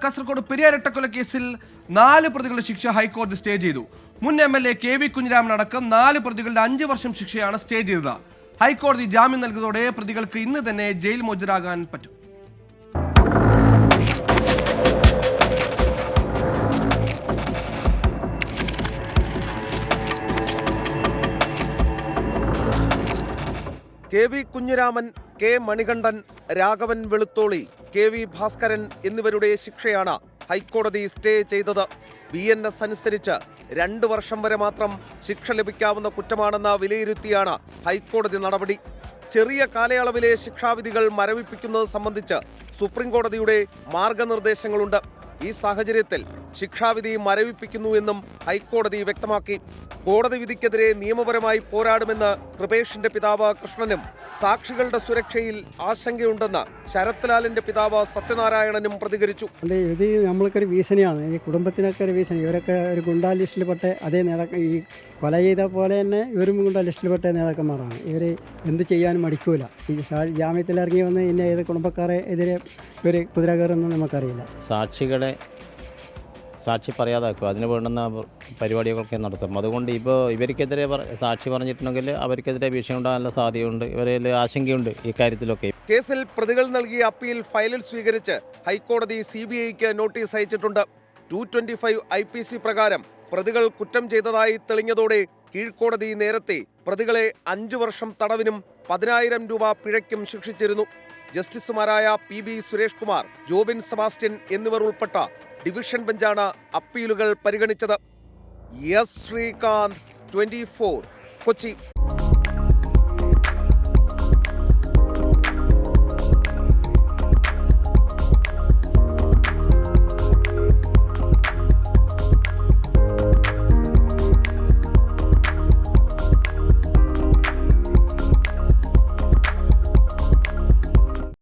കാസർഗോഡ് പെരിയാരട്ടക്കൊലക്കേസിൽ 4 പ്രതികളുടെ ശിക്ഷ ഹൈക്കോടതി സ്റ്റേ ചെയ്തു. മുൻ MLA KV കുഞ്ഞിരാമൻ അടക്കം 4 പ്രതികളുടെ 5 വർഷം ശിക്ഷയാണ് സ്റ്റേ ചെയ്തത്. ഹൈക്കോടതി ജാമ്യം നൽകിയതോടെ പ്രതികൾക്ക് ഇന്ന് തന്നെ ജയിൽ മോചിതരാകാൻ പറ്റും. KV Kunhiraman, K Manikandan, Raghavan Velutholi, KV Bhaskaran എന്നിവരുടെ ശിക്ഷയാണ് ഹൈക്കോടതി സ്റ്റേ ചെയ്തത്. BNS അനുസരിച്ച് 2 വർഷം വരെ മാത്രം ശിക്ഷ ലഭിക്കാവുന്ന കുറ്റമാണെന്ന് വിലയിരുത്തിയാണ് ഹൈക്കോടതി നടപടി. ചെറിയ കാലയളവിലെ ശിക്ഷാവിധികൾ മരവിപ്പിക്കുന്നത് സംബന്ധിച്ച് സുപ്രീം കോടതിയുടെ മാർഗനിർദ്ദേശങ്ങളുണ്ട്. ഈ സാഹചര്യത്തിൽ ശിക്ഷാവിധി മരവിപ്പിക്കുന്നു എന്നും ഹൈക്കോടതി വ്യക്തമാക്കി. കോടതി വിധിക്കെതിരെ നിയമപരമായി പോരാടുമെന്ന് കൃപേഷിന്റെ പിതാവ് കൃഷ്ണനും സാക്ഷികളുടെ സുരക്ഷയിൽ ആശങ്കയുണ്ടെന്ന് ശരത് ലാലിന്റെ പിതാവ് സത്യനാരായണനും പ്രതികരിച്ചു. ഇത് നമ്മൾക്കൊരു ഭീഷണിയാണ്, ഈ കുടുംബത്തിനൊക്കെ ഒരു ഭീഷണി. ഇവരൊക്കെ ഒരു ഗുണ്ടാ ലിസ്റ്റിൽപ്പെട്ട അതേ ഈ കൊല ചെയ്ത പോലെ തന്നെ ഇവരും ഗുണ്ടാ ലിസ്റ്റിൽപ്പെട്ട നേതാക്കന്മാരാണ്. ഇവർ എന്ത് ചെയ്യാനും മടിക്കൂല. ഈ ജാമ്യത്തിൽ ഇറങ്ങി വന്ന് ഇന്ന ഏത് കുടുംബക്കാരെ എതിരെ ഒരു കുതിര കയറുമെന്ന് നമുക്കറിയില്ല. സാക്ഷി പറയാതാക്കും, അതിന് വേണ്ടുന്ന പരിപാടികളൊക്കെ നടത്തും. അതുകൊണ്ട് ഇപ്പോൾ ഇവർക്കെതിരെ സാക്ഷി പറഞ്ഞിട്ടുണ്ടെങ്കിൽ അവർക്കെതിരെ ഭീഷണി ഉണ്ടാകാനുള്ള സാധ്യതയുണ്ട്. ഇവരിൽ ആശങ്കയുണ്ട് ഈ കാര്യത്തിലൊക്കെ. കേസിൽ പ്രതികൾ നൽകിയ അപ്പീൽ ഫയലിൽ സ്വീകരിച്ച് ഹൈക്കോടതി CBIക്ക് നോട്ടീസ് അയച്ചിട്ടുണ്ട്. 225 IPC പ്രകാരം പ്രതികൾ കുറ്റം ചെയ്തതായി തെളിഞ്ഞതോടെ കീഴ്ക്കോടതി നേരത്തെ പ്രതികളെ 5 വർഷം തടവിനും 10,000 രൂപ പിഴയ്ക്കും ശിക്ഷിച്ചിരുന്നു. ജസ്റ്റിസുമാരായ PB സുരേഷ് കുമാർ, ജോബിൻ സെബാസ്റ്റ്യൻ എന്നിവർ ഉൾപ്പെട്ട ഡിവിഷൻ ബെഞ്ചാണ് അപ്പീലുകൾ പരിഗണിച്ചത്. ശ്രീകാന്ത്, 24, കൊച്ചി.